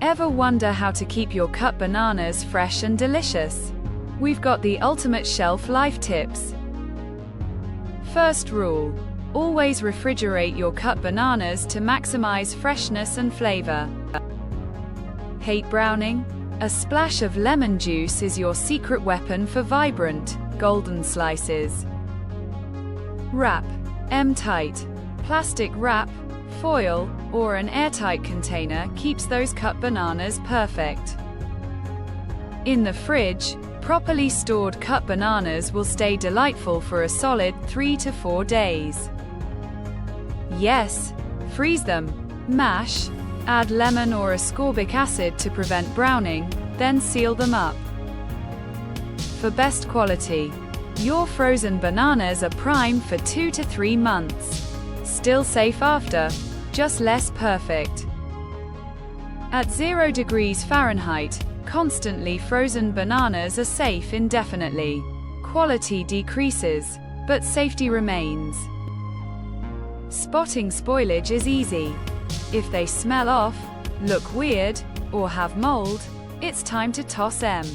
Ever wonder how to keep your cut bananas fresh and delicious? We've got the ultimate shelf life tips. First rule: always refrigerate your cut bananas to maximize freshness and flavor. Hate browning? A splash of lemon juice is your secret weapon for vibrant, golden slices. Wrap. M-tight. Plastic wrap, foil, or an airtight container keeps those cut bananas perfect. In the fridge, properly stored cut bananas will stay delightful for a solid 3 to 4 days. Yes, freeze them, mash, add lemon or ascorbic acid to prevent browning, then seal them up. For best quality, your frozen bananas are prime for 2 to 3 months. Still safe after, just less perfect. At 0 degrees Fahrenheit, constantly frozen bananas are safe indefinitely. Quality decreases, but safety remains. Spotting spoilage is easy. If they smell off, look weird, or have mold, it's time to toss them.